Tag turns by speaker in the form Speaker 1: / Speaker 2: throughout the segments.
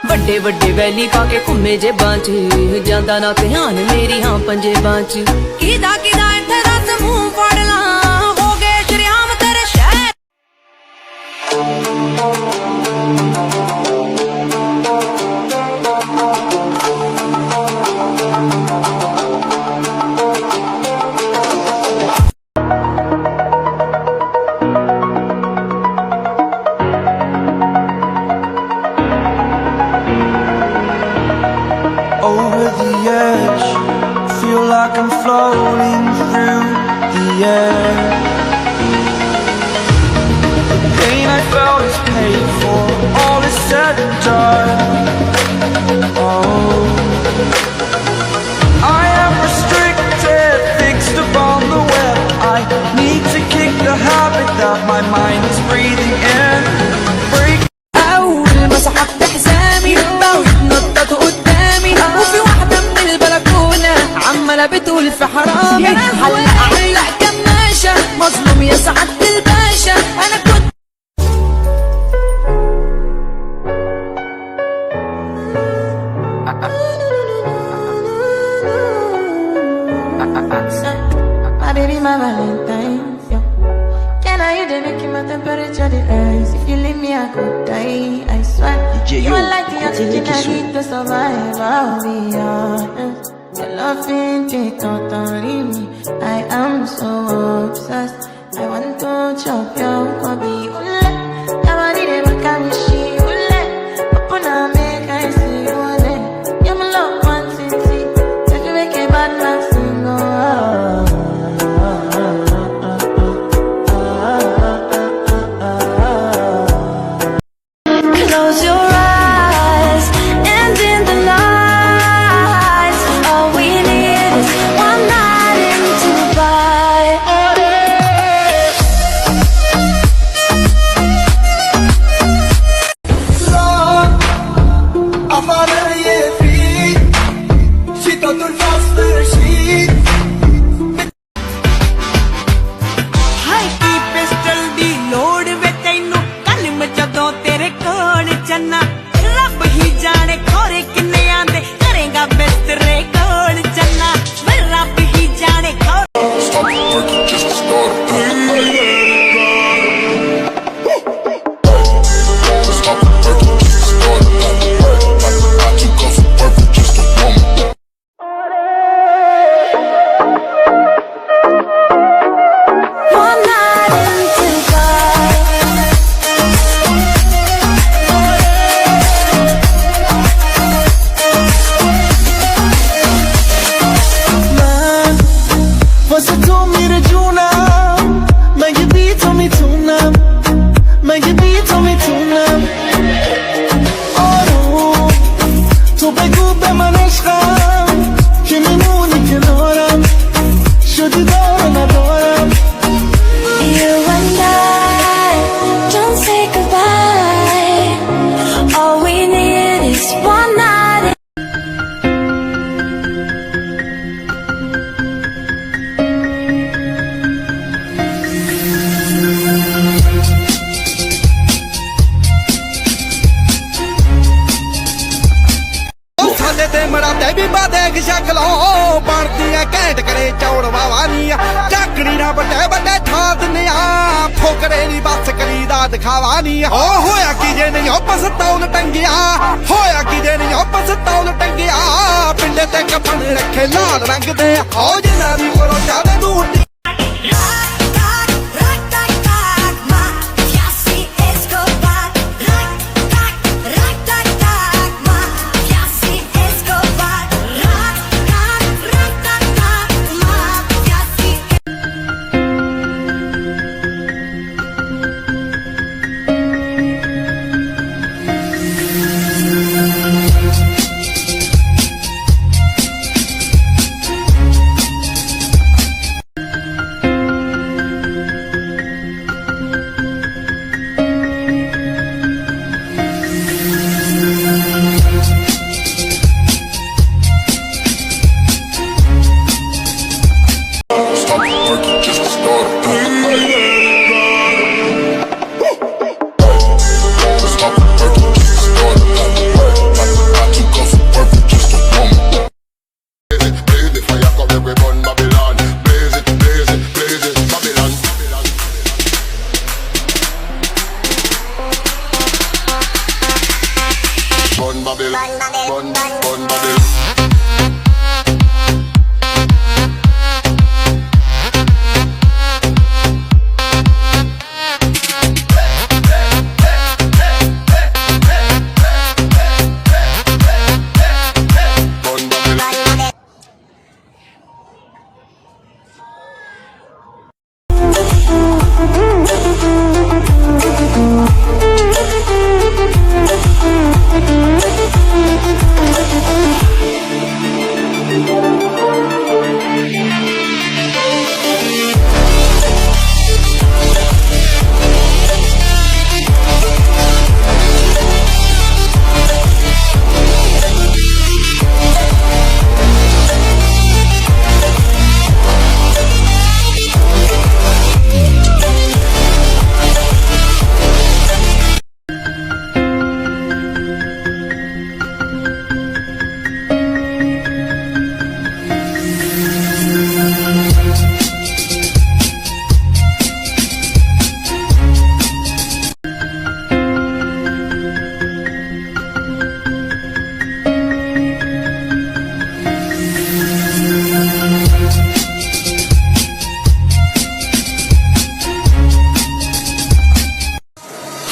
Speaker 1: ਵੱਡੇ ਵੱਡੇ ਵੈਲੀ ਪਾ ਕੇ ਘੁੰਮੇ ਜੇ ਬਾਂਚ ਜਾਂਦਾ ਨਾ ਧਿਆਨ ਮੇਰੀ ਹਾਂ ਪੰਜੇ ਬਾਂਚ ਕਿਦਾ ਇੱਥੇ ਰਸ ਮੂੰਹ ਫੜ ਲਾਂ ਹੋ ਗਏ ਸ਼ਰਿਆਮ ਤੇਰੇ ਸ਼ਹਿਰ
Speaker 2: Over the edge, feel like I'm floating through the air. The pain I felt is paid for, all is said and done. Oh, I am restricted, fixed upon the web. I need to kick the habit that my mind is breathing in. Break
Speaker 1: أول ما سحبت حزامي بتنطط قدامي وفي واحدة من البلكونة عمالة بتقول في حرامي علق كماشة مظلوم يا سعادة الباشا أنا كنت
Speaker 3: My baby, my Valentine, yo. Can I you they making my temperature the rise? If you leave me, I could die, I swear. You are like the oxygen I need to survive, I'll be honest. Your love ain't totally me. I am so obsessed. I want to chop your kobe, ule. Yamani de bakamishi, ule. Opuna make I see you, ule. You're my love one city. If you make a bad man sing, oh. Close your eyes, and in the lights, all we need is one night in Dubai.
Speaker 1: High Ki pistol ਦੀ ਲੋੜ ਵੇ ਤੈਨੂੰ ਕੱਲ ਮੈਂ ਜਦੋਂ ਤੇਰੇ ਕੋਲ ਚੰਨਾ ਰੱਬ ਹੀ ਜਾਣੇ ਖੋਰੇ ਕਿੰਨੇ ਆਂਦੇ ਕਰੇਗਾ ਬਿਸਤਰੇ ਕੋਲ ਚੰਨਾ ਵੇ ਰੱਬ ਹੀ ਜਾਣੇ ਖੋਰੇ
Speaker 4: Stop working just to start a Stop working just to start a I took off from work for just a moment.
Speaker 3: One night in Dubai.
Speaker 2: Man, você told me to tuna, make it be told me tuna, make it be told me tuna. Oh, تو بگو به من عشقم که میمونی کنارم شدی دار ندارم.
Speaker 3: You and I don't say goodbye. All we need is one night.
Speaker 5: ਸਾਡੇ ਤੇ ਮਰਾਦੇ ਵੀ ਬਾਦੇਗ ਸ਼ਕਲੋਂ ਬਣਦੀਆਂ ਘੈਂਟ ਕਰੇ ਚੌੜ ਵਾਵਾਨੀਆਂ ਝਾਕਣੀ ਨਾ ਵੱਡੇ ਵੱਡੇ ਠਾ ਦਿੰਨਿਆ ਫੋਕਰੇ ਨਹੀਂ ਬਸ ਕਰੀਦਾ ਦਿਖਾਵਾ ਨਹੀਂ ਓ ਹੋਇਆ ਕੀ ਜੇ ਨਹੀਂ ਉਹ ਪਸਤੌਲ ਟੰਗਿਆ ਹੋਇਆ ਕੀ ਜੇ ਨਹੀਂ ਉਹ ਪਸਤੌਲ ਟੰਗਿਆ ਪਿੰਡੇ ਤੇ ਕਫਨ ਰੱਖੇ ਲਾਲ ਰੰਗ ਦੇ ਓ ਜਿੰਨਾ ਦੀ ਕੋਲੋਂ ਚਾਹਦੇ ਦੂਰ
Speaker 4: make we burn Babylon. Blaze it, blaze it, blaze it, Babylon. Burn Babylon, burn Babylon.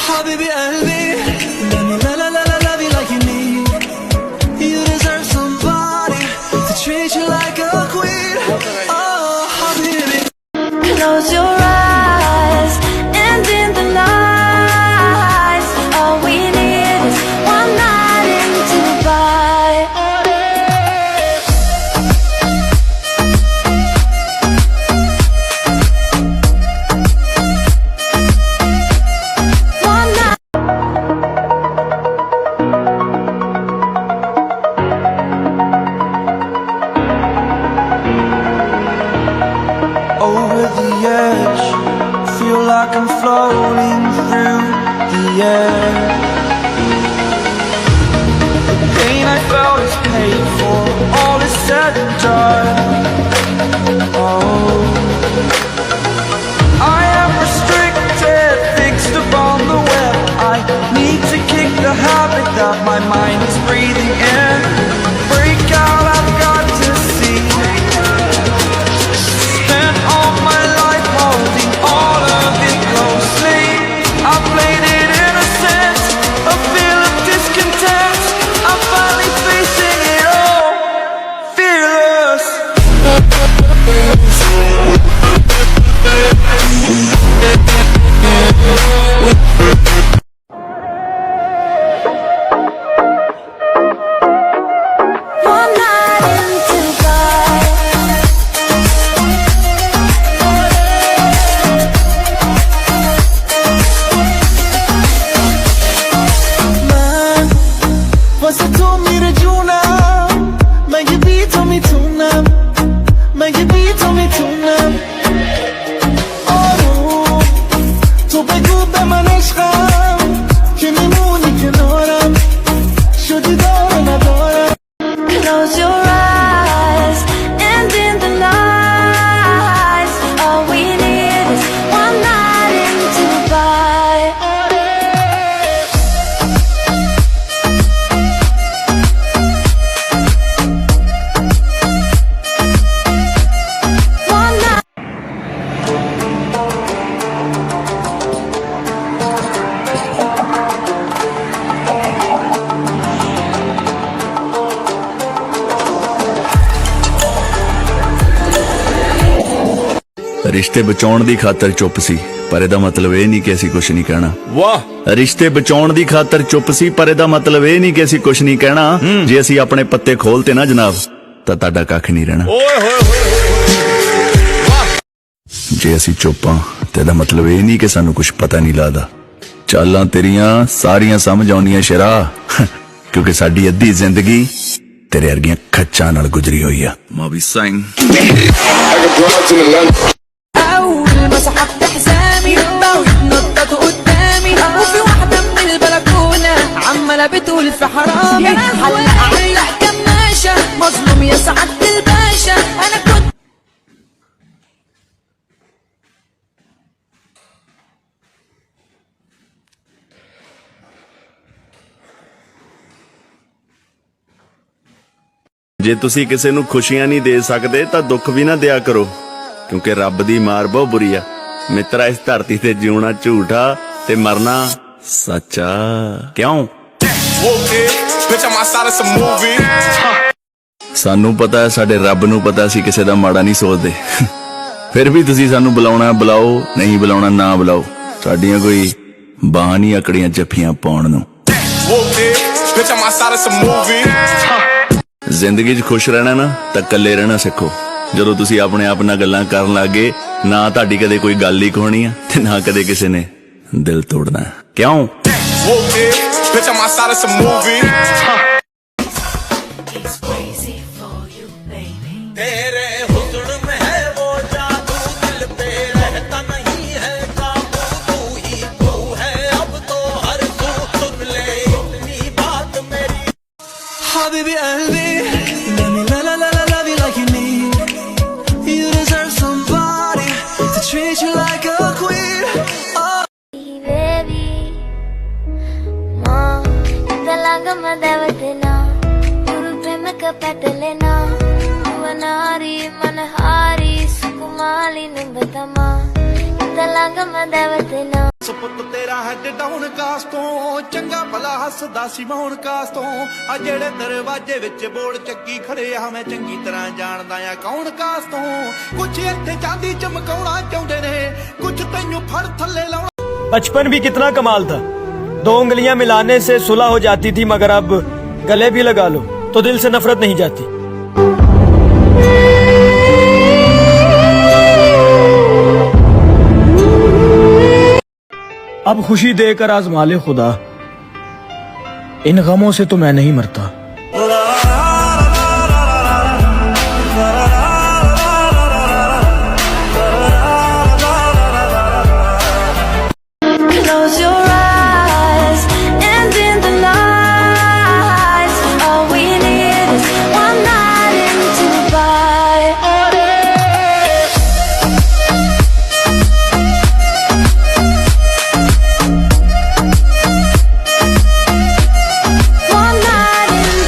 Speaker 2: Habibi qalbi, la la la la love you like you need. You deserve somebody to treat you like a queen. Oh, Habibi.
Speaker 3: Close your eyes and in the night, all we need is one night in Dubai. One night.
Speaker 2: Over the edge, feel like I'm floating through the air. The pain I felt is paid for, all is said and done. Oh, I am restricted, fixed upon the web. I need to kick the habit that my mind is breathing in. Break out, I've got to see. Spent all my life holding all of it closely. I played it innocent, a feel of discontent. I'm finally facing it all, fearless.
Speaker 3: One night in Dubai.
Speaker 2: من واسه تو میره جونم، مگه بی تو میتونم، مگه بی تو میتونم. آروم تو بگو به من عشقم که میمونی کنارم، شدی دار ندارم.
Speaker 3: Close your eyes and in the night, all we need is one night in Dubai. One night.
Speaker 6: ਰਿਸ਼ਤੇ ਬਚਾਉਣ ਦੀ ਖਾਤਰ ਚੁੱਪ ਸੀ, ਪਰ ਇਹਦਾ ਮਤਲਬ ਇਹ ਨਹੀਂ ਕਿ ਅਸੀਂ ਕੁਝ ਨਹੀਂ ਕਹਿਣਾ।
Speaker 5: ਵਾਹ,
Speaker 6: ਰਿਸ਼ਤੇ ਬਚਾਉਣ ਦੀ ਖਾਤਰ ਚੁੱਪ ਸੀ, ਪਰ ਇਹਦਾ ਮਤਲਬ ਇਹ ਨਹੀਂ ਕਿ ਅਸੀਂ ਕੁਝ ਨਹੀਂ ਕਹਿਣਾ। ਜੇ ਅਸੀਂ ਆਪਣੇ ਪੱਤੇ ਖੋਲਤੇ ਨਾ ਜਨਾਬ, ਤਾਂ ਤੁਹਾਡਾ ਕੱਖ ਨਹੀਂ ਰਹਿਣਾ।
Speaker 5: ਓਏ ਹੋਏ ਹੋਏ।
Speaker 6: ਜੇ ਅਸੀਂ ਚੁੱਪਾਂ ਤੇ ਇਹਦਾ ਮਤਲਬ ਇਹ ਨਹੀਂ ਕਿ ਸਾਨੂੰ ਕੁਝ ਪਤਾ ਨਹੀਂ ਲੱਗਦਾ। ਚਾਲਾਂ ਤੇਰੀਆਂ ਸਾਰੀਆਂ ਸਮਝ ਆਉਂਦੀਆਂ ਸ਼ਰਾ, ਕਿਉਂਕਿ ਸਾਡੀ ਅੱਧੀ ਜ਼ਿੰਦਗੀ ਤੇਰੇ ਵਰਗੀਆਂ ਖੱਚਾਂ ਨਾਲ ਗੁਜ਼ਰੀ ਹੋਈ ਆ। ਮਾਵੀ ਸਾਈਂ
Speaker 1: أول ما سحبت حزامي بقوا يتنططوا قدامي وفي واحدة من البلكونة عمالة بتقول في حرامي علق كماشة مظلوم يا سعادة الباشا أنا كنت
Speaker 6: ਜੇ ਤੁਸੀਂ ਕਿਸੇ ਨੂੰ ਖੁਸ਼ੀਆਂ ਨਹੀਂ ਦੇ ਸਕਦੇ ਤਾਂ ਦੁੱਖ ਵੀ ਨਾ ਦਿਆ ਕਰੋ, ਕਿਉਂਕਿ ਰੱਬ ਦੀ ਮਾਰ ਬਹੁਤ ਬੁਰੀ ਆ। ਮਿੱਤਰਾ, ਇਸ ਧਰਤੀ ਤੇ ਜਿਉਣਾ ਝੂਠਾ ਤੇ ਮਰਨਾ ਸੱਚਾ। ਕਿਉਂ?
Speaker 4: Bitch, I'm outside of some movie.
Speaker 6: ਸਾਨੂੰ ਪਤਾ ਹੈ, ਸਾਡੇ ਰੱਬ ਨੂੰ ਪਤਾ, ਅਸੀਂ ਕਿਸੇ ਦਾ ਮਾੜਾ ਨਹੀਂ ਸੋਚਦੇ। ਫਿਰ ਵੀ ਤੁਸੀਂ ਸਾਨੂੰ ਬੁਲਾਉਣਾ ਬੁਲਾਓ, ਨਹੀਂ ਬੁਲਾਉਣਾ ਨਾ ਬੁਲਾਓ। ਸਾਡੀਆਂ ਕੋਈ ਬਾਹਾਂ ਨਹੀਂ ਅਕੜੀਆਂ ਜੱਫੀਆਂ ਪਾਉਣ ਨੂੰ।
Speaker 4: Bitch, I'm outside of some movie.
Speaker 6: ਜ਼ਿੰਦਗੀ 'ਚ ਖੁਸ਼ ਰਹਿਣਾ ਨਾ ਤਾਂ ਇਕੱਲੇ ਰਹਿਣਾ ਸਿੱਖੋ। ਜਦੋਂ ਤੁਸੀਂ ਆਪਣੇ ਆਪ ਨਾਲ ਗੱਲਾਂ ਕਰਨ ਲੱਗੇ, ਨਾ ਤੁਹਾਡੀ ਕਦੇ ਕੋਈ ਗੱਲ ਹੀ ਕਹਾਣੀ ਆ ਤੇ ਨਾ ਕਦੇ ਕਿਸੇ ਨੇ ਦਿਲ ਤੋੜਨਾ। ਕਿਉਂ?
Speaker 4: Bitch, I'm outside of some movie.
Speaker 2: तेरे हुस्न में है वो जादू, दिल पे रहता नहीं है काबू। तू ही तू है अब तो हर तू, सुन ले इतनी बात मेरी। Habibi qalbi, let me love you like you need. You deserve somebody to treat you like a queen.
Speaker 3: baby ma dalaga madavatina guru premaka patalena vanari manahari sukumali numbatama dalaga madavatina
Speaker 5: ਸੁਪੁੱਤ ਤੇਰਾ head down ਕਾਸ ਤੋਂ, ਚੰਗਾ ਭਲਾ ਹੱਸਦਾ ਸੀ ਮੌਨ ਕਾਸ ਤੋਂ। ਆ ਜਿਹੜੇ ਦਰਵਾਜ਼ੇ ਵਿੱਚ ਬੋੜ ਚੱਕੀ ਖੜੇ ਆ, ਮੈਂ ਚੰਗੀ ਤਰ੍ਹਾਂ ਜਾਣਦਾ ਆ ਕੌਣ ਕਾਸ ਤੋਂ। ਕੁਛ ਇੱਥੇ ਚਾਂਦੀ ਚਮਕਾਉਣਾ ਚਾਹੁੰਦੇ ਨੇ, ਕੁਛ ਤੈਨੂੰ ਫੜ ਥੱਲੇ ਲਾਉਣਾ।
Speaker 7: बचपन भी कितना कमाल था। 2 उंगलियां मिलाने से सुलह हो जाती थी, मगर अब गले भी लगा लो तो दिल से नफरत नहीं जाती। अब खुशी देकर आजमा ले खुदा, इन गमों से तो मैं नहीं मरता।
Speaker 3: close your eyes and in the night all we need is one night in Dubai. One night in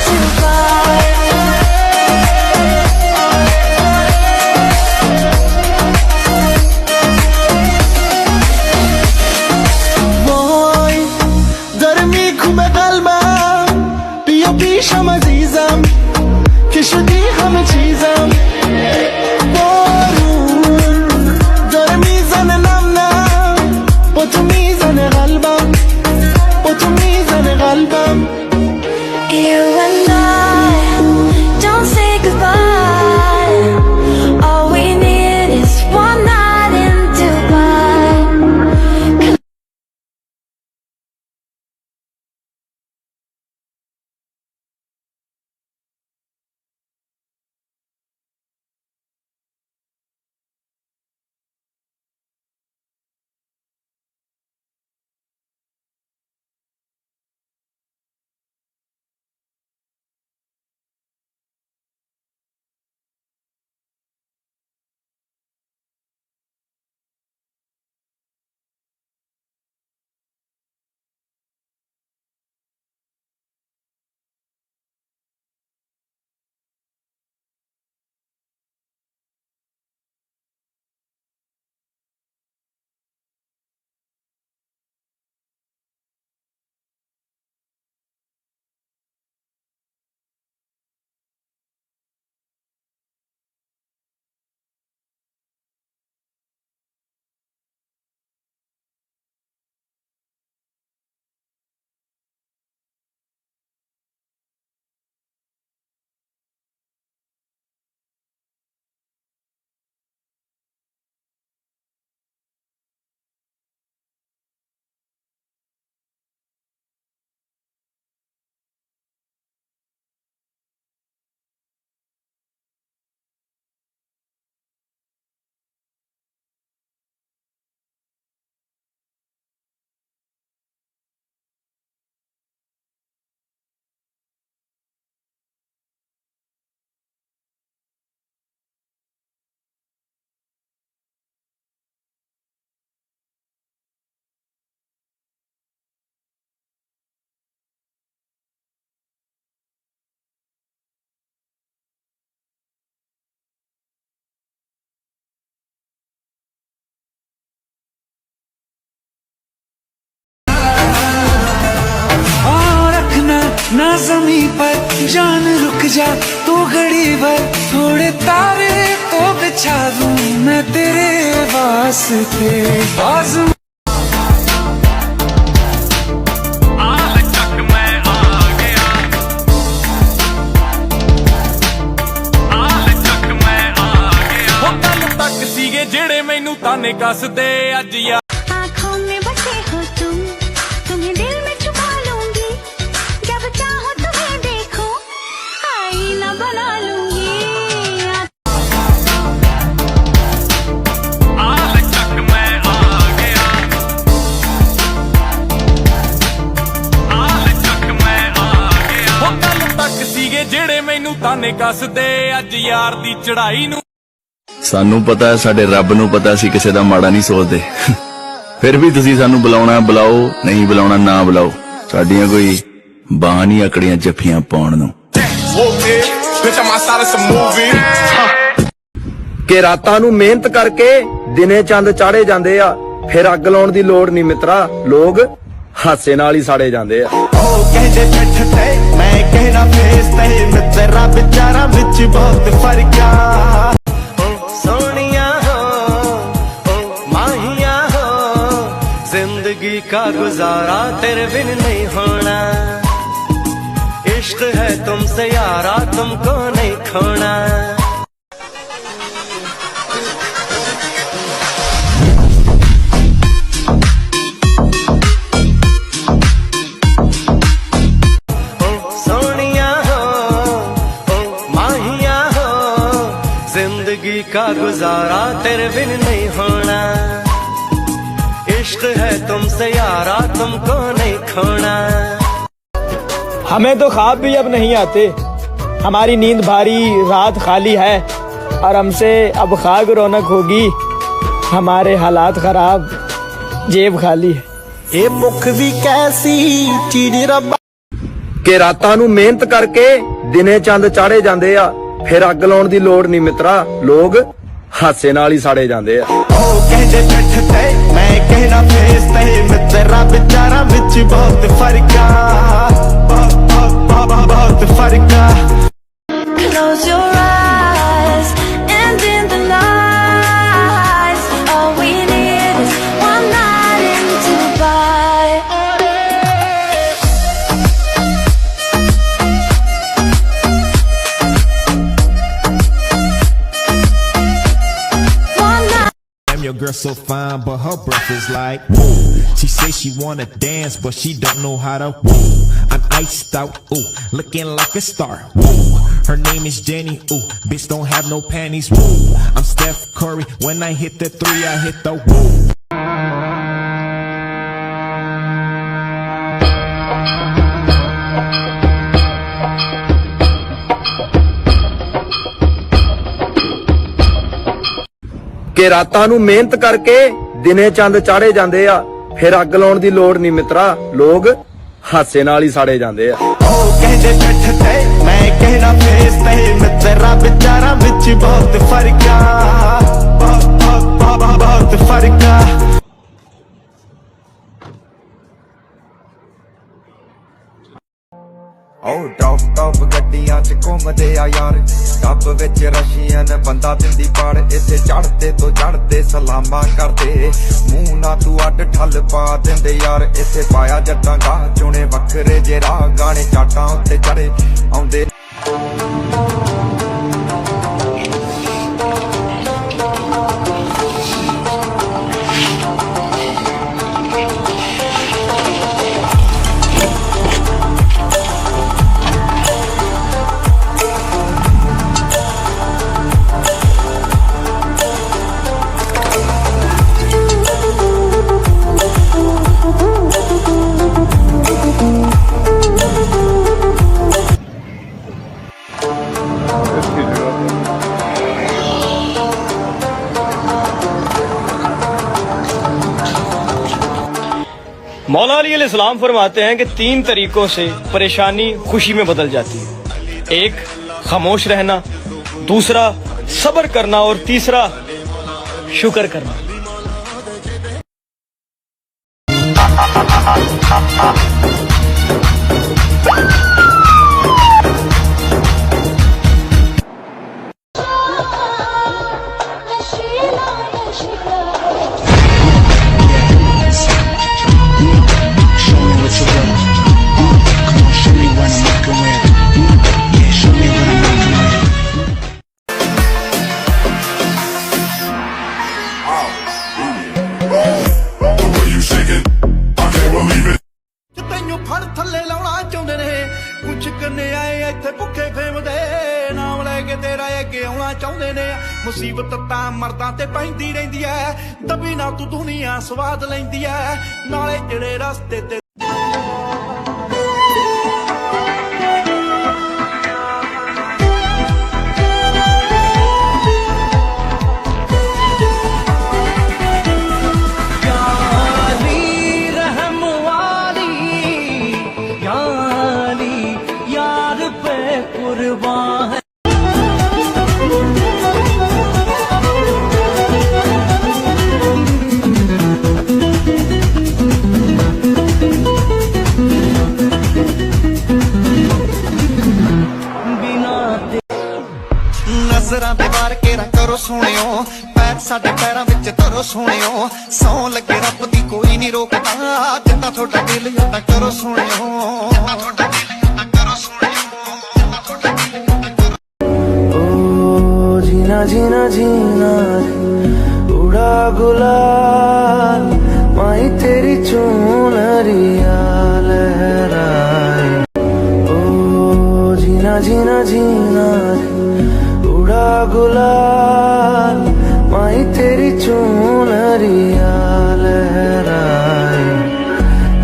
Speaker 2: ना जमी पर जान रुक जा तू घड़ी भर थोड़े तारे तो बिछा दूं मैं तेरे वास्ते आज़ ਜਿਹੜੇ ਮੈਨੂੰ ਤਾਨੇ ਕੱਸਦੇ ਅੱਜ ਯਾਰ
Speaker 8: आँखों में बसे हो तुम तुम्हें दिल में छुपा लूंगी जब चाहो तुम्हें देखो आईना बना लूंगी
Speaker 2: ਕੱਲ ਤੱਕ ਸੀਗੇ ਜਿਹੜੇ ਮੈਨੂੰ ਤਾਨੇ ਕੱਸਦੇ ਅੱਜ ਯਾਰ ਦੀ ਚੜਾਈ ਨੂੰ
Speaker 6: ਸਾਨੂੰ ਪਤਾ ਹੈ, ਸਾਡੇ ਰੱਬ ਨੂੰ ਪਤਾ, ਅਸੀਂ ਕਿਸੇ ਦਾ ਮਾੜਾ ਨਹੀਂ ਸੋਚਦੇ। ਫਿਰ ਵੀ ਤੁਸੀਂ ਸਾਨੂੰ ਬੁਲਾਉਣਾ ਬੁਲਾਓ, ਨਹੀਂ ਬੁਲਾਉਣਾ ਨਾ ਬੁਲਾਓ, ਸਾਡੀਆਂ ਕੋਈ ਬਾਹਾਂ ਨਹੀਂ ਆਕੜੀਆਂ ਜੱਫੀਆਂ ਪਾਉਣ ਨੂੰ।
Speaker 5: ਕਿ ਰਾਤਾਂ ਨੂੰ ਮਿਹਨਤ ਕਰਕੇ ਦਿਨੇ ਚੰਦ ਚਾੜੇ ਜਾਂਦੇ ਆ, ਫਿਰ ਅੱਗ ਲਾਉਣ ਦੀ ਲੋੜ ਨਹੀਂ ਮਿੱਤਰਾ, ਲੋਕ ਹਾਸੇ ਨਾਲ ਹੀ ਸਾੜੇ ਜਾਂਦੇ ਆ। ਉਹ ਕਹਿੰਦੇ ਪਿੱਠ ਤੇ ਮੈਂ ਕਹਿਣਾ ਫੇਸ ਤੇ ਮਿੱਤਰਾ ਵਿਚਾਰਾਂ ਵਿੱਚ ਬਹੁਤ ਫਰਕ ਆ। सोनिया हो ओ माहिया हो जिंदगी का गुजारा तेरे बिन नहीं होना इश्क है तुमसे यारा तुमको नहीं खोना जिंदगी का गुजारा तेरे बिन नहीं होना इश्क है तुमसे यारा तुमको नहीं खोना।
Speaker 7: हमें तो ख्वाब भी अब नहीं आते, हमारी नींद भारी रात खाली है और हमसे अब खाक रौनक होगी, हमारे हालात खराब जेब खाली है।
Speaker 5: ये मुख भी कैसी चीज रब्बा कि रातां नूं मेहनत करके दिने चंद चाड़े जांदे आ, ਫਿਰ ਅੱਗ ਲਾਉਣ ਦੀ ਲੋੜ ਨਹੀਂ ਮਿੱਤਰਾ, ਲੋਕ ਹਾਸੇ ਨਾਲ ਹੀ ਸਾੜੇ ਜਾਂਦੇ ਆ। ਉਹ ਕਹਿੰਦੇ ਪਿੱਠ ਤੇ ਮੈਂ ਕਹਿਣਾ ਫੇਸ ਤੇ ਮਿੱਤਰਾ ਵਿਚਾਰਾਂ ਵਿੱਚ ਬਹੁਤ ਫਰਕ ਆ, ਬਹੁਤ ਫਰਕ ਆ।
Speaker 8: Close your eyes and in the lights all we need is one night in Dubai
Speaker 9: Your girl so fine, but her breath is like woo. She say she wanna dance, but she don't know how to woo. I'm iced out, ooh, looking like a star. Woo. Her name is Jenny, ooh, bitch don't have no panties. Woo. I'm Steph Curry, when I hit the three, I hit the woo.
Speaker 5: ਕਿ ਰਾਤਾਂ ਨੂੰ ਮਿਹਨਤ ਕਰਕੇ ਦਿਨੇ ਚੰਦ ਚਾੜੇ ਜਾਂਦੇ ਆ, ਫਿਰ ਅੱਗ ਲਾਉਣ ਦੀ ਲੋੜ ਨਹੀਂ ਮਿੱਤਰਾ, ਲੋਕ ਹਾਸੇ ਨਾਲ ਹੀ ਸਾੜੇ ਜਾਂਦੇ ਆ। ਉਹ ਕਹਿੰਦੇ ਪਿੱਠ ਤੇ ਮੈਂ ਕਹਿਣਾ ਫੇਸ ਤੇ ਮਿੱਤਰਾ ਵਿਚਾਰਾਂ ਵਿੱਚ ਬਹੁਤ ਫਰਕ ਆ, ਬਹੁਤ ਫਰਕ ਆ।
Speaker 10: ਉਹ ਟੌਪ ਗੱਡੀਆਂ ਚ ਘੁੰਮਦੇ ਆ ਯਾਰ, ਟੱਬ ਵਿੱਚ ਰਸ਼ੀਅਨ ਬੰਦਾ ਦਿੰਦੀ ਪਾੜ, ਇੱਥੇ ਚੜਦੇ ਤੋਂ ਚੜਦੇ ਸਲਾਮਾਂ ਕਰਦੇ, ਮੂੰਹ ਨਾ ਤੂੰ ਅੱਡ ਠੱਲ ਪਾ ਦਿੰਦੇ ਯਾਰ, ਇੱਥੇ ਪਾਇਆ ਜੱਟਾਂ ਗਾਹ ਚੁਣੇ ਵੱਖਰੇ ਜੇ ਰਾਹ, ਗਾਣੇ ਚਾਟਾਂ ਉੱਤੇ ਚੜੇ ਆਉਂਦੇ।
Speaker 7: मौला अली अलैहिस्सलाम फरमाते हैं कि 3 तरीकों से परेशानी खुशी में बदल जाती है। एक, खामोश रहना, दूसरा सब्र करना और तीसरा शुक्र करना।
Speaker 5: ਮੁਸੀਬਤ ਤਾਂ ਮਰਦਾਂ ਤੇ ਪੈਂਦੀ ਰਹਿੰਦੀ ਐ ਦਬੀ ਨਾ ਤੂੰ ਦੁਨੀਆ ਸਵਾਦ ਲੈਂਦੀ ਐ ਨਾਲੇ ਜਿਹੜੇ ਰਸਤੇ ਤੇ ਨਜ਼ਰਾਂ ਦੇ ਵਾਰ ਕੇਰਾ ਕਰੋ ਸੋਹਣਿਓ ਪੈਰ ਸਾਡੇ ਪੈਰਾਂ ਵਿੱਚ ਧਰੋ ਸੋਹਣਿਓ ਸੌ ਲੱਗੇ ਰੱਬ ਦੀ ਕੋਈ ਨਹੀਂ ਰੋਕਦਾ ਜਿੰਨਾ ਤੁਹਾਡਾ ਦਿਲ ਯਾਦਾ ਕਰੋ ਸੋਹਣਿਓ ਤੁਹਾਡਾ ਦਿਲ ਯਾਦਾ ਕਰੋ
Speaker 2: ओ जीना जीना जीना उड़ा गुलाल माही तेरी चुनरिया लहराए ओ जीना जीना जीना उड़ा गुलाल माही तेरी चुनरिया लहराए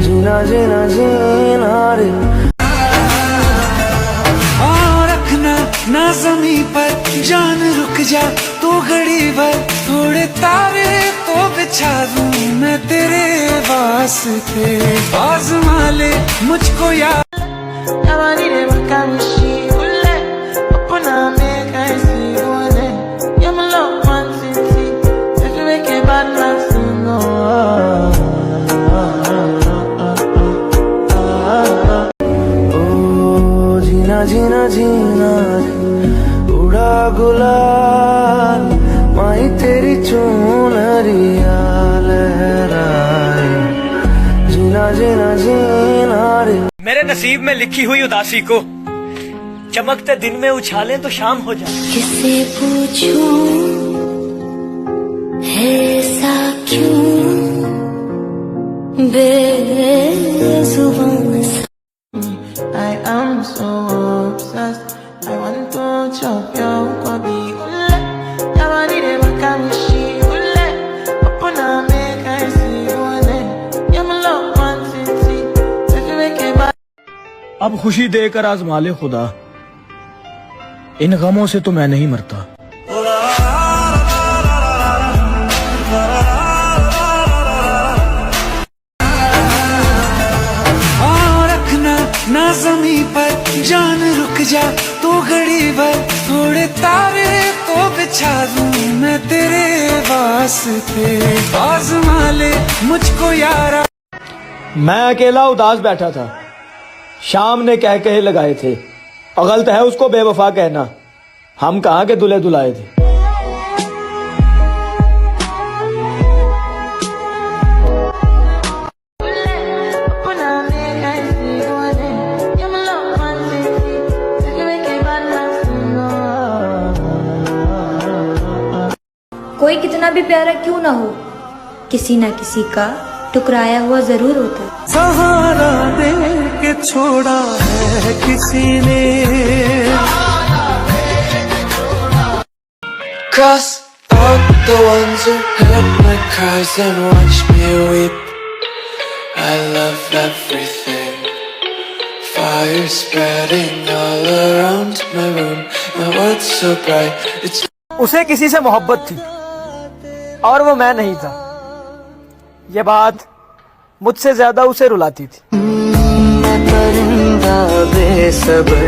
Speaker 2: जीना जीना जीना रे
Speaker 5: ना जमी पर जान रुक जा तू घड़ी भर थोड़े तारे तो बिछा दूं मैं तेरे वास्ते आज़मा ले मुझको यार
Speaker 3: Nobody there but can she ule upon a make I see one you my love one city if you make a bad man sing
Speaker 2: ओ जीना जीना जीना उड़ा गुलाल माही तेरी चुनरिया लहराए जीना जीना जीना रे
Speaker 7: मेरे नसीब में लिखी हुई उदासी को चमकते दिन में उछालें तो शाम हो जाए।
Speaker 8: किससे पूछूं ऐसा क्यों बेजुबान
Speaker 3: I am so obsessed I want to chop your kwabi ule Nobody there but can she ule upon a make I see one you my love one city if you make a bad
Speaker 7: अब खुशी देकर आजमा ले खुदा इन गमों से तो मैं नहीं मरता।
Speaker 5: ना जमी पर जान रुक जा तू घड़ी भर थोड़े तारे तो बिछा दूं मैं तेरे वास्ते आज़मा ले मुझको यारा।
Speaker 7: मैं अकेला उदास बैठा था शाम ने कह कहे लगाए थे गलत है उसको बेवफा कहना हम कहाँ के दुल्हे दुलाए थे।
Speaker 3: upon a make I see one you my love one city if you make a bad man sing
Speaker 11: कोई कितना भी प्यारा क्यों ना हो किसी ना किसी का टुकराया हुआ जरूर होता है।
Speaker 5: सहारा दे के छोड़ा है किसी ने
Speaker 2: Cross out the ones who heard my cries and watched me weep. I love everything. Fire spreading all around my room. My world's so bright. It's
Speaker 7: उसे किसी से मोहब्बत थी और वो मैं नहीं था ये बात मुझसे ज्यादा उसे रुलाती थी।
Speaker 2: मैं परिंदा बेसब्र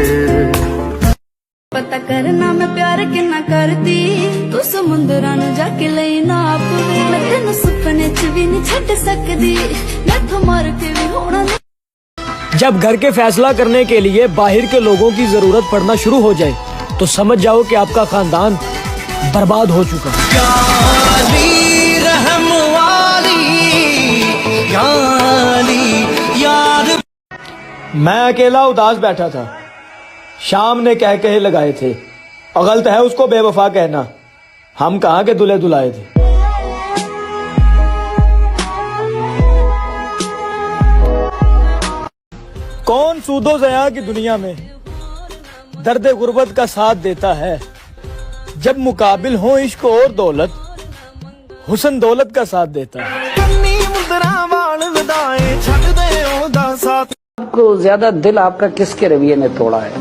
Speaker 8: पता करना मैं प्यार कितना करती तू समुंदरां नूं जाके लई नाप मैं तेनू सुपने च भी नहीं छड्ड सकदी मैथों मर के भी होना
Speaker 7: जब घर के फैसला करने के लिए बाहर के लोगों की जरूरत पड़ना शुरू हो जाए तो समझ जाओ कि आपका खानदान बर्बाद हो चुका है। मैं अकेला उदास बैठा था शाम ने कह कहे लगाए थे गलत है उसको बेवफा कहना हम कहाँ के दुल्हे दुलाए थे। कौन सूदो ज़या की दुनिया में दर्द गुर्बत का साथ देता है जब मुकाबिल हो इश्क और दौलत, हुस्न दौलत का साथ देता है।
Speaker 12: आपको ज्यादा दिल आपका किसके रवैये ने तोड़ा है?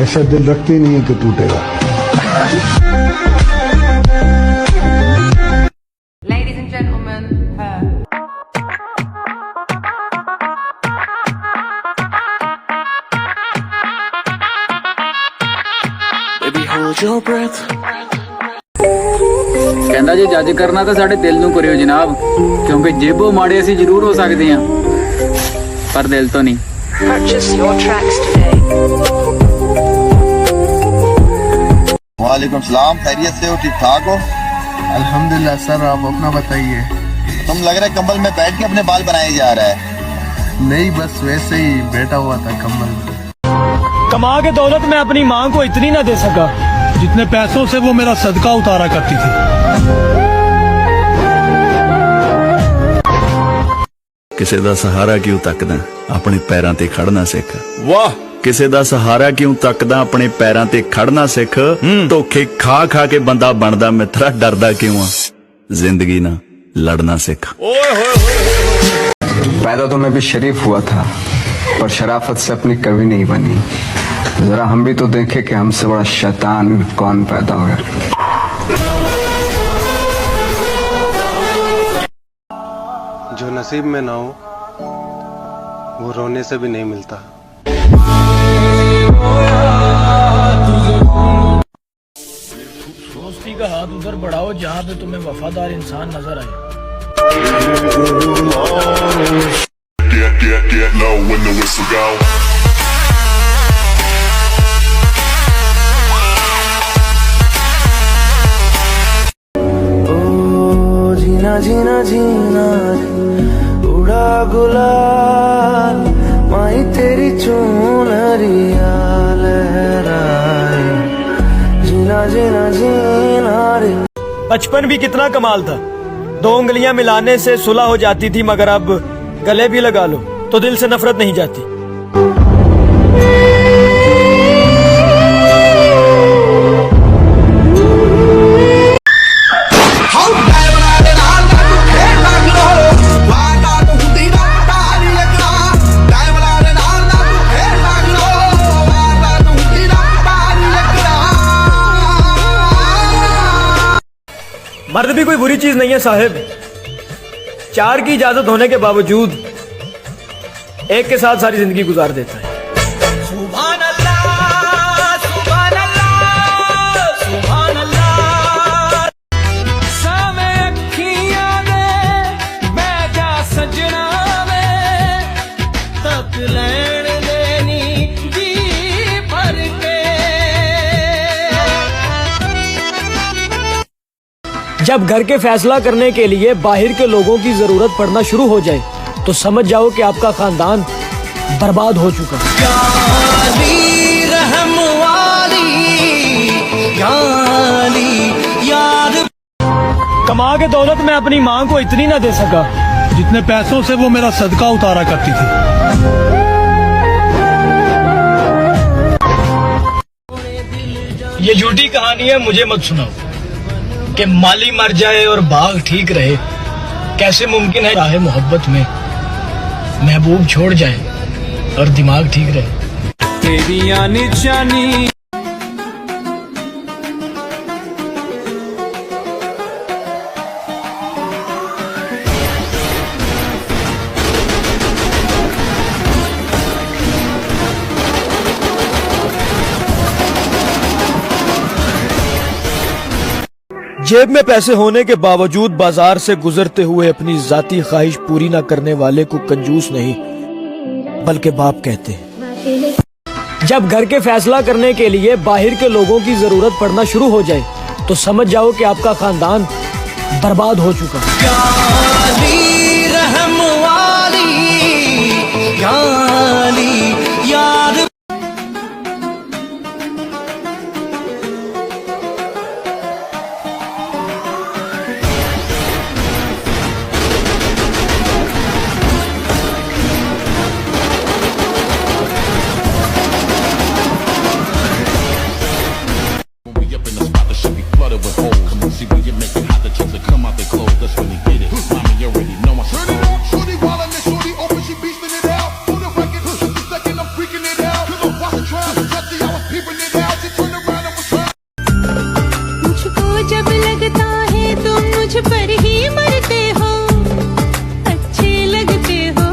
Speaker 13: ऐसा दिल रखते नहीं है कि टूटेगा।
Speaker 3: Ladies and gentlemen, her.
Speaker 2: Baby, hold your breath.
Speaker 12: कहंदा जी जज करना तो साडे दिल नूं करियो जनाब, क्योंकि जेबों माड़े असीं जरूर हो सकते हैं, पर दिल तो नहीं।
Speaker 3: Purchase your tracks today.
Speaker 10: वालेकुम सलाम, खैरियत से हो? ठीक ठाक हो?
Speaker 13: अल्हम्दुलिल्लाह सर, आप अपना बताइए।
Speaker 10: तुम लग रहा है कंबल में बैठ के अपने बाल बनाए जा रहा है।
Speaker 13: नहीं, बस वैसे ही बैठा हुआ था कंबल में।
Speaker 7: कमा के दौलत में अपनी माँ को इतनी ना दे सका
Speaker 13: जितने पैसों से वो मेरा सदका उतारा करती थी।
Speaker 6: ਕਿਸੇ ਦਾ ਸਹਾਰਾ ਕਿਉਂ ਤੱਕਦਾ, ਆਪਣੇ ਪੈਰਾਂ ਤੇ ਖੜਨਾ ਸਿੱਖ। ਵਾਹ, ਕਿਸੇ ਦਾ ਸਹਾਰਾ ਕਿਉਂ ਤੱਕਦਾ, ਆਪਣੇ ਪੈਰਾਂ ਤੇ ਖੜਨਾ ਸਿੱਖ। ਧੋਖੇ ਖਾ ਖਾ ਕੇ ਬੰਦਾ ਬਣਦਾ ਮਿੱਤਰਾ, ਡਰਦਾ ਕਿਉਂ ਆ, ਜ਼ਿੰਦਗੀ ਨਾਲ लड़ना सीखा।
Speaker 14: पैदा तो मैं भी शरीफ हुआ था, पर शराफत से अपनी कभी नहीं बनी। जरा हम भी तो देखें कि हमसे बड़ा शैतान कौन पैदा हो गया।
Speaker 13: जो नसीब में ना हो वो रोने से भी नहीं मिलता।
Speaker 7: दोस्ती का हाथ उधर बढ़ाओ जहाँ पे तुम्हें वफादार इंसान नजर आए।
Speaker 4: Get low when the whistle go.
Speaker 2: जीना जीना जीना उड़ा गुलाल, माई तेरी चूनरिया लहराए, जीना जीना जीना रे।
Speaker 7: बचपन भी कितना कमाल था, 2 उंगलियां मिलाने से सुलह हो जाती थी, मगर अब गले भी लगा लो तो दिल से नफरत नहीं जाती। मर्द भी कोई बुरी चीज नहीं है साहिब, 4 की इजाजत होने के बावजूद एक के साथ सारी जिंदगी गुजार देता है।
Speaker 2: सुभान अल्लाह, सुभान अल्लाह, सुभान अल्लाह। सामे अखियां दे बैठा सजना वे, तक लैण देनी जी भर के।
Speaker 7: जब घर के फैसला करने के लिए बाहर के लोगों की जरूरत पड़ना शुरू हो जाए तो समझ जाओ कि आपका खानदान बर्बाद हो चुका है। कमा के दौलत में अपनी माँ को इतनी ना दे सका
Speaker 13: जितने पैसों से वो मेरा सदका उतारा करती थी।
Speaker 7: ये झूठी कहानी है, मुझे मत सुनाओ कि माली मर जाए और बाग ठीक रहे। कैसे मुमकिन है राहे मोहब्बत में महबूब छोड़ जाए और दिमाग ठीक रहे।
Speaker 2: तेरिया निशानी
Speaker 7: जेब में पैसे होने के बावजूद बाजार से गुजरते हुए अपनी जाती ख्वाहिश पूरी न करने वाले को कंजूस नहीं बल्कि बाप कहते हैं। जब घर के फैसला करने के लिए बाहर के लोगों की जरूरत पड़ना शुरू हो जाए तो समझ जाओ कि आपका खानदान बर्बाद हो चुका है।
Speaker 8: जब लगता है तुम मुझ पर ही मरते हो, अच्छे लगते हो।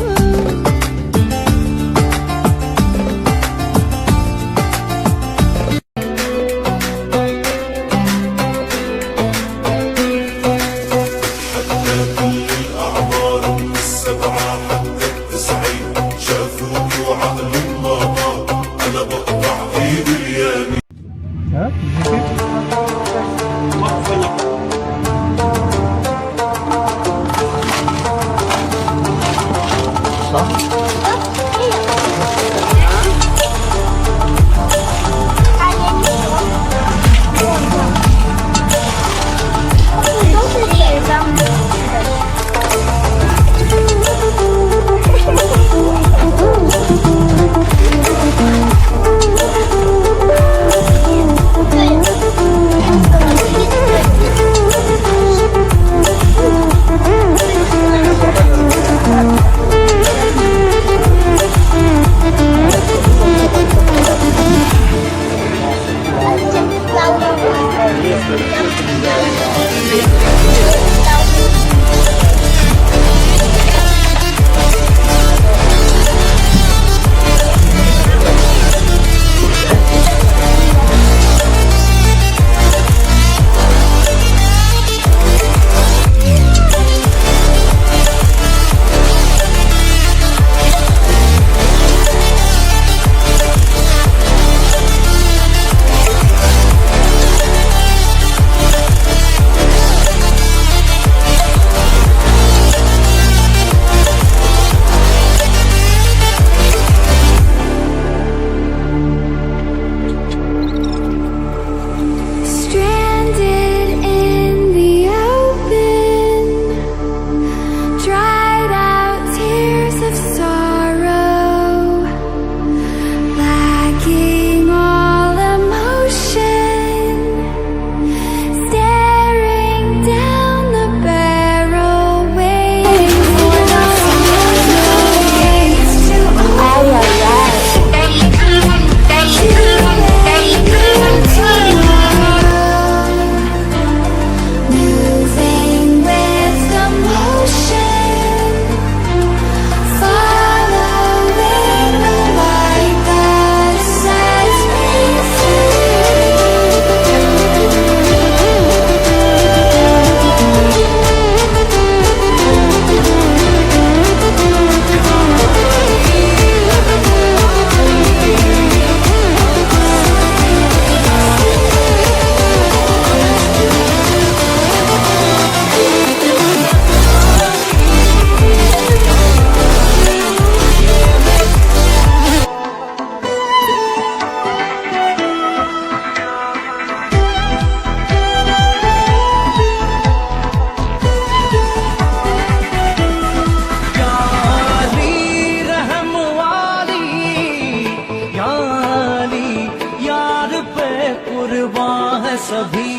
Speaker 2: सभी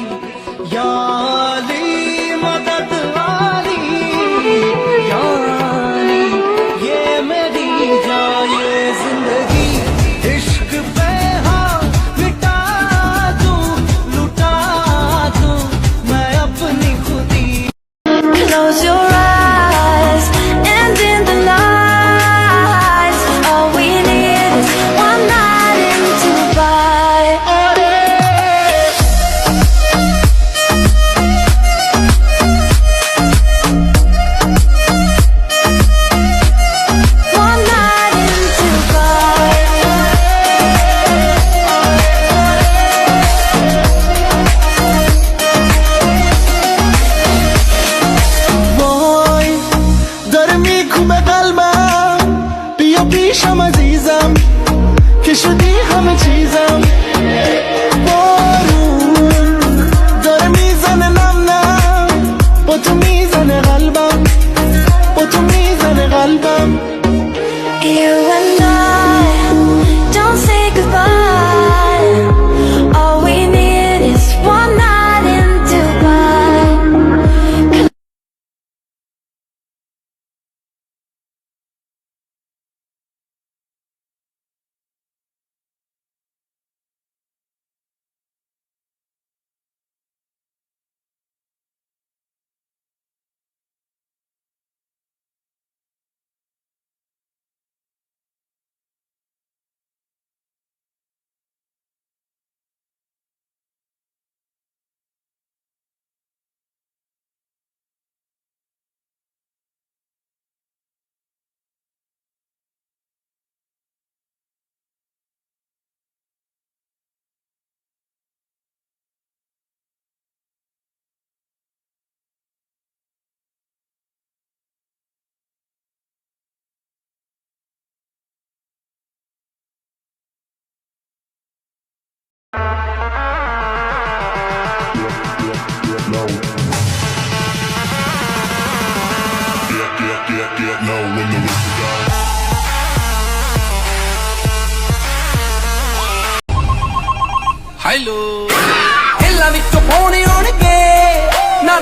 Speaker 2: याली मदद वाली याली ये मेरी जाए जिंदगी इश्क पे हाँ मिटा दूं लुटा दूं मैं अपनी खुदी।
Speaker 8: Close your eyes and in the lights, all we need is one night in Dubai.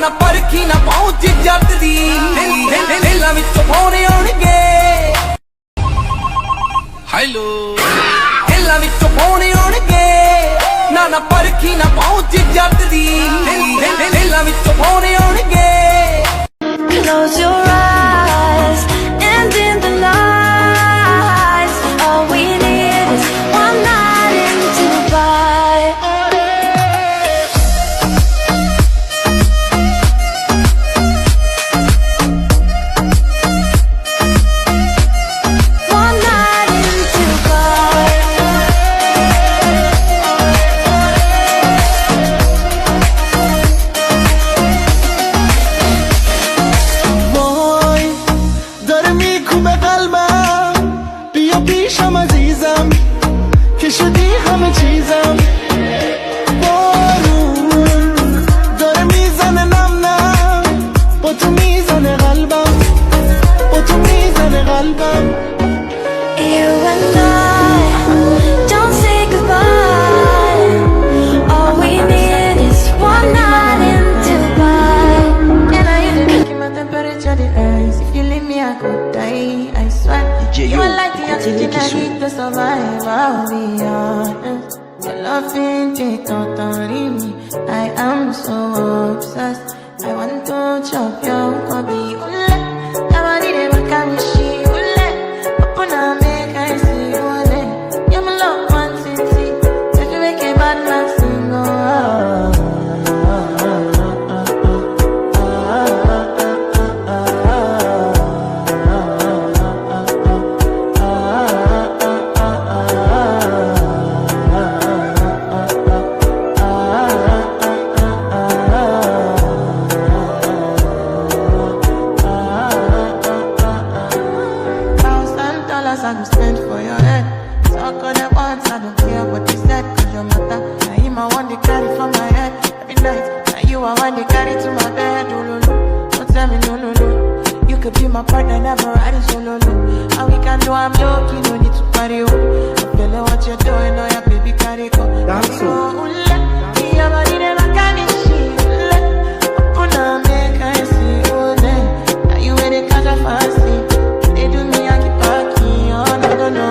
Speaker 1: ना परखी ना पहुंच जट दी दिलां विच फोन आउणगे हेलो दिलां विच फोन आउणगे ना परखी ना पहुंच जट दी दिलां विच फोन आउणगे
Speaker 8: Close your eyes and in the lights, all we need is one night in Dubai. One night in Dubai. You and I, don't say goodbye. All we need is one night in Dubai.
Speaker 3: Can I even make my temperature the rise? If you leave me, I could die. I swear. You are like the oxygen I need to survive. I'll be honest. Your love ain't it, don't me. I am so obsessed. I want to chop your body. Ule, nobody never can be she. Ule, open up, make I see. Ule, you're my love, one city. If you make a bad man sing, I go spend for your head. Talk on the once, I don't care what you said. Cause your matter, now him I want to carry for my head every night. Now you I want to carry to my bed. Oh, no, no. Don't tell me no, no, no. You could be my partner, never riding solo, no. And we can do, I'm low-key, no need to party, oh. I'm feeling what you're doing, oh yeah, baby, carry go. That's so, your body never can be shit. Open up, make I see, oh, then. Now you ready, catch a fast thing. They do me, I keep parking, oh, no, no, no.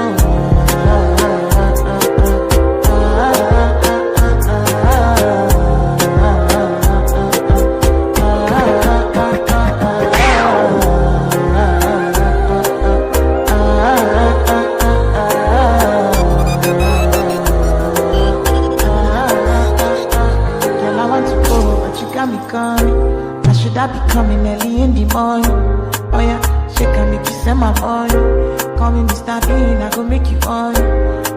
Speaker 3: I should I be coming early in the morning? Oh yeah, she can make you send my boy. Call me Mr. Bean, I go make you on.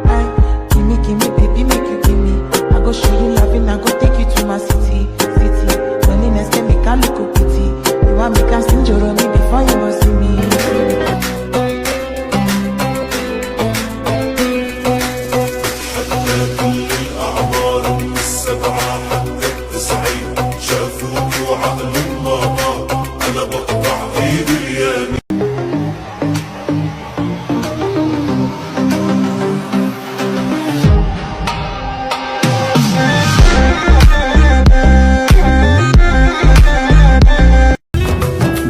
Speaker 3: Hey, give me, baby, make you give me. I go show you loving, I go take you to my city. Loneliness can make a look pity. You want me to sing your me before you go see me.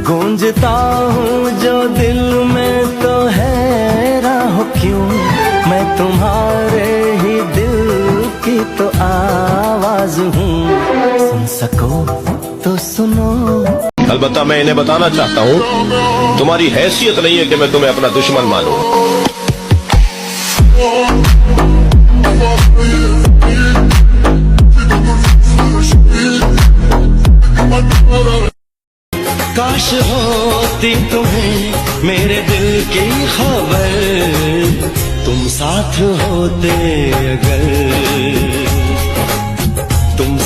Speaker 15: गूंजता हूँ जो दिल में तो हैरान हो क्यों मैं तुम्हारे ही दिल की तो आवाज हूँ सुन सको तो सुनो।
Speaker 16: अलबत्ता मैं इन्हें बताना चाहता हूँ तुम्हारी हैसियत नहीं है कि मैं तुम्हें अपना दुश्मन मानूं। काश होती तुम्हें मेरे दिल की खबर तुम साथ होते अगर तुम।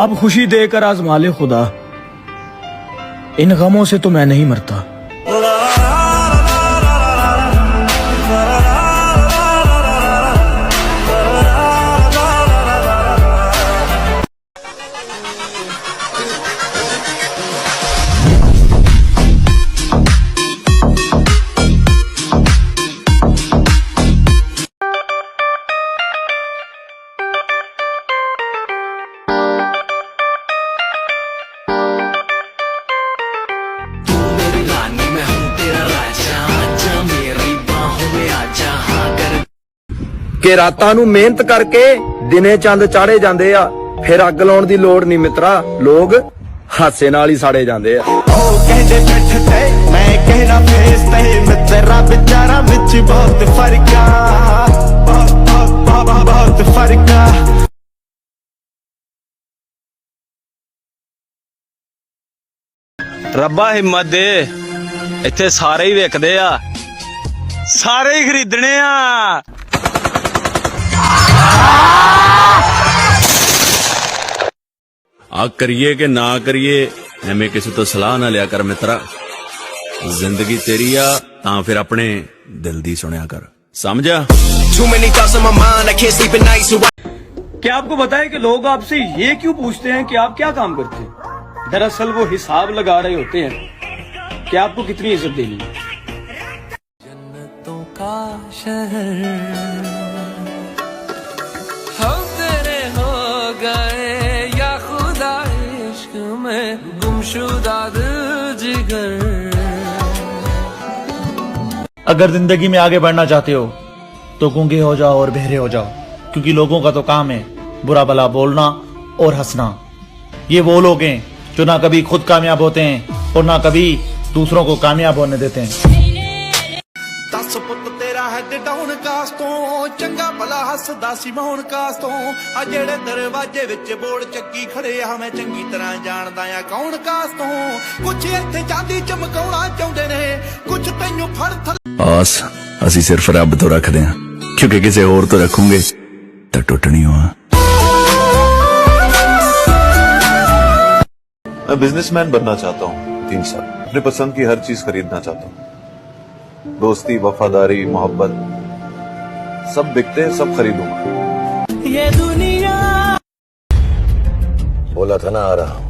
Speaker 7: अब खुशी देकर आजमा ले खुदा, इन गमों से तो मैं नहीं मरता।
Speaker 17: ਕਿ ਰਾਤਾਂ ਨੂੰ ਮਿਹਨਤ ਕਰਕੇ ਦਿਨੇ ਚੰਦ ਚਾੜੇ ਜਾਂਦੇ ਆ, ਫਿਰ ਅੱਗ ਲਾਉਣ ਦੀ ਲੋੜ ਨਹੀਂ ਮਿੱਤਰਾ, ਲੋਕ ਹਾਸੇ ਨਾਲ ਹੀ ਸਾੜੇ ਜਾਂਦੇ ਆ।
Speaker 15: ਉਹ ਕਹਿੰਦੇ ਪਿੱਠ ਤੇ ਮੈਂ ਕਹਿਣਾ ਫੇਸ ਤੇ, ਮਿੱਤਰਾ ਵਿਚਾਰਾ ਵਿੱਚ ਬਹੁਤ ਫਰਕ ਆ, ਬਹੁਤ ਫਰਕ ਆ।
Speaker 18: ਰੱਬਾ ਹਿੰਮਤ ਦੇ, ਇੱਥੇ ਸਾਰੇ ਹੀ ਵਿਕਦੇ ਆ, ਸਾਰੇ ਹੀ ਖਰੀਦਣੇ ਆ।
Speaker 6: ਆ ਕਰੀਏ ਕਿ ਨਾ ਕਰੀਏ, ਐਵੇਂ ਕਿਸੇ ਤੋਂ ਸਲਾਹ ਨਾ ਲਿਆ ਕਰ ਮਿੱਤਰਾ। ਜ਼ਿੰਦਗੀ ਤੇਰੀ ਆ ਤਾਂ ਫਿਰ ਆਪਣੇ ਦਿਲ ਦੀ ਸੁਣਿਆ कर, समझा?
Speaker 7: क्या आपको बताएं कि लोग आपसे ये क्यों पूछते हैं कि आप क्या काम करते हैं? दरअसल वो हिसाब लगा रहे होते हैं कि आपको कितनी इज्जत देनी है।
Speaker 1: जन्नतों का शहर हम तेरे हो गए या खुदा इश्क में गुमशुदा दिल जिगर।
Speaker 19: अगर जिंदगी में आगे बढ़ना चाहते हो तो गूंगे हो जाओ और बहरे हो जाओ, क्योंकि लोगों का तो काम है बुरा भला बोलना और हंसना। ये वो लोग हैं जो ना कभी खुद कामयाब होते हैं और ना कभी दूसरों को कामयाब होने देते हैं।
Speaker 5: दस पुत तेरा हैड डाउन कास तो चंगा भला हसदा सी मोहन कास तो, आ जेड़े दरवाजे विच बोर्ड चक्की खड़े आ मैं चंगी तरह जानदा आ कौन कास तो। कुछ इत्थे चांदी चमकाउणा चाहुंदे ने, कुछ तैनूं फड़
Speaker 6: आस ਅਸੀਂ ਸਿਰਫ ਰੱਬ ਤੋਂ ਰੱਖਦੇ ਹਾਂ, ਕਿਉਂਕਿ ਕਿਸੇ ਹੋਰ ਤੋਂ ਰੱਖੂਗੇ ਤਾਂ ਟੁੱਟਣੀ ਹੋਆ।
Speaker 20: मैं बिजनेसमैन बनना चाहता हूँ 3 साल, अपने पसंद की हर चीज खरीदना चाहता हूँ, दोस्ती वफादारी मोहब्बत सब बिकते सब खरीदूंगा।
Speaker 15: ये दुनिया
Speaker 6: बोला था ना आ रहा हूँ,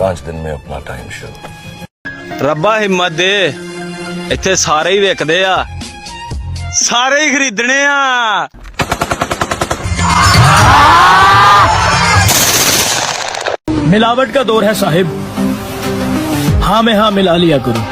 Speaker 6: 5 दिन में अपना टाइम शुरू।
Speaker 18: ਰੱਬਾ ਹਿੰਮਤ ਦੇ, ਇੱਥੇ ਸਾਰੇ ਹੀ ਵਿਕਦੇ ਆ, ਸਾਰੇ ਹੀ ਖਰੀਦਣੇ ਆ।
Speaker 7: मिलावट का दौर है साहिब, हाँ में हाँ मिला लिया करो।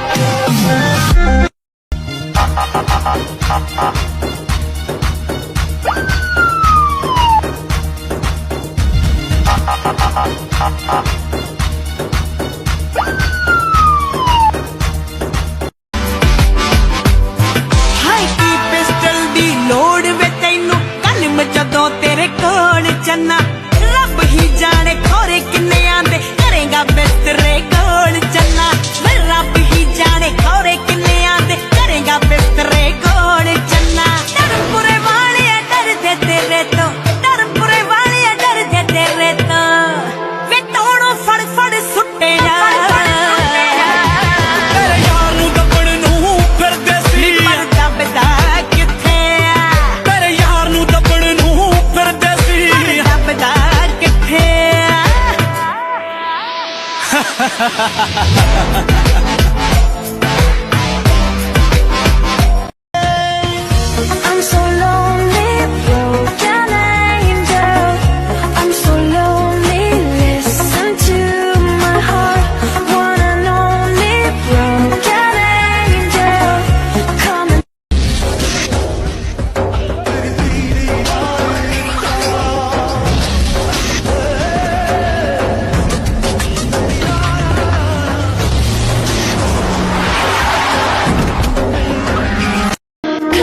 Speaker 1: हाय की पिस्टल दी लोड़ वे तैनू कलम जदों तेरे कोल चन्ना, रब ही जाने खोरे किन्ने आंदे करेगा बिस्तरे कोल चन्ना। रब ही जाने खोरे किन्ने आंदे करेगा बिस्तरे कोल चन्ना। डरपुरे वाले डर दे तेरे तो, डरपुरे वाले डर दे तेरे तो, वे तोड़ो फड़ फड़ सुट्टे जा। तेरे यार नू दबड़ नू फिरदे सी, पर दबदा किथे आ। तेरे यार नू दबड़ नू फिरदे सी, पर दबदा किथे आ।
Speaker 8: I'm so lonely, broken angel. I'm so lonely, listen to my heart. One and only broken angel. Come and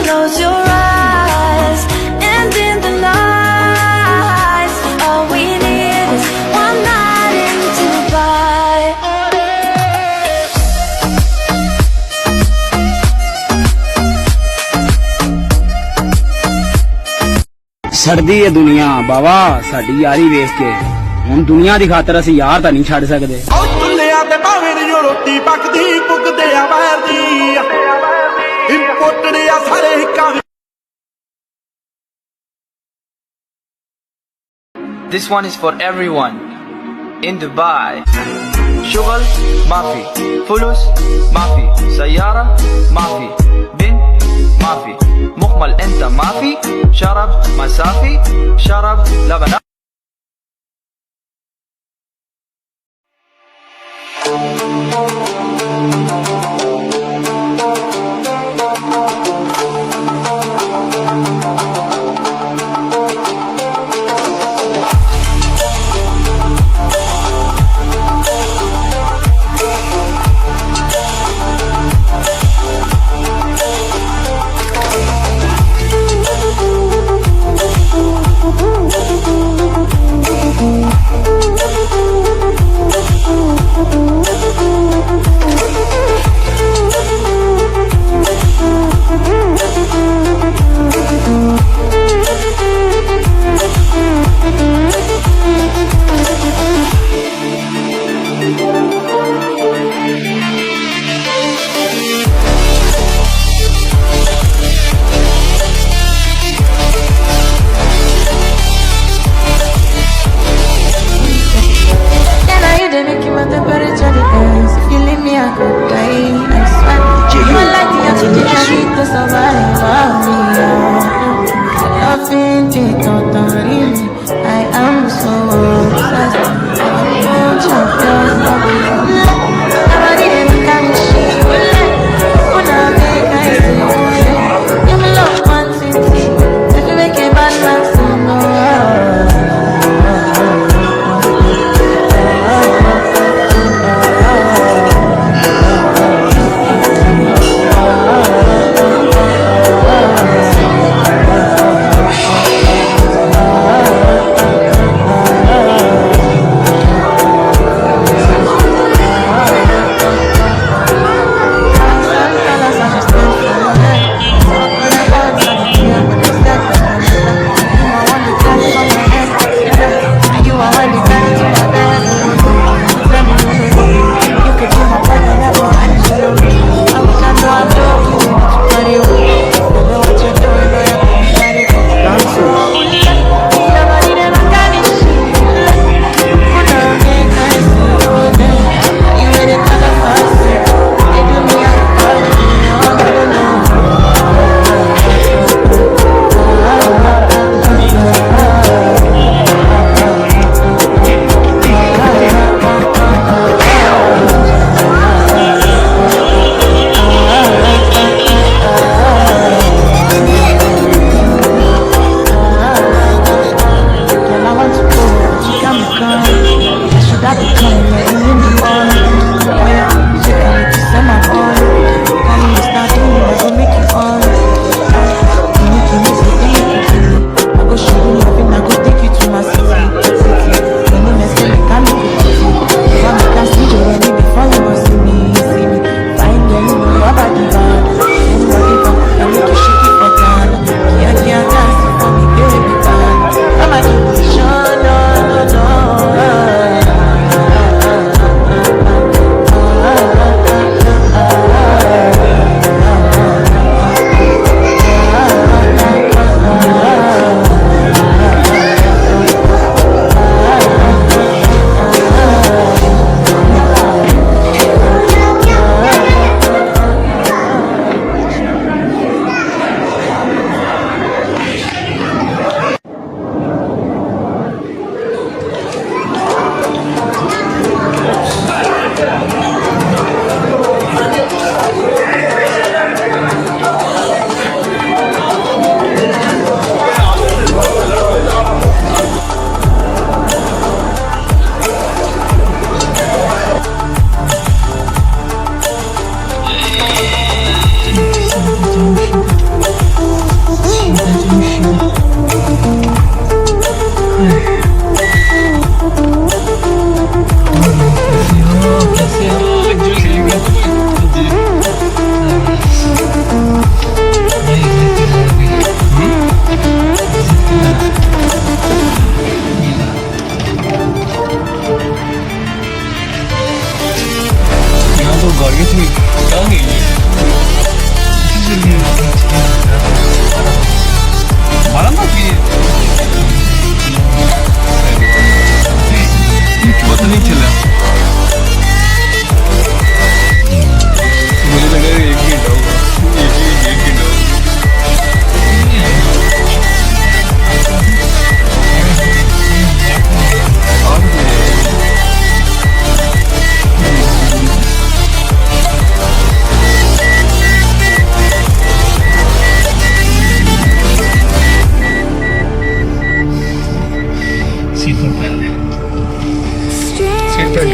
Speaker 8: close your eyes, and in the night, all we need is one night in Dubai.
Speaker 12: ਸੜਦੀ ਏ ਦੁਨੀਆ ਬਾਵਾ ਸਾਡੀ ਯਾਰੀ ਵੇਖ ਕੇ, ਹੁਣ ਦੁਨੀਆ ਦੀ ਖਾਤਰ ਅਸੀਂ ਯਾਰ ਤਾਂ ਨਹੀਂ ਛੱਡ ਸਕਦੇ।
Speaker 5: ਉਹ ਚੁੱਲ੍ਹਿਆਂ ਤੇ ਭਾਵੇਂ ਨੀ ਜੋ ਰੋਟੀ ਪੱਕਦੀ, ਪੁੱਗਦੇ ਆ ਬਾਹਰ ਦੀ ਇੰਪੋਰਟਡ ਆ ਸਾਰੇ ਹਿੱਕਾਂ।
Speaker 21: This one is for everyone in Dubai. شغل ما في، فلوس ما في، سيارة ما في، بنت ما في، مخمل انت ما في، شرب مسافي، شرب لبن.
Speaker 9: नहीं चला। मुझे लगा एक घंटा होगा, एक घंटा होगा। सीट पर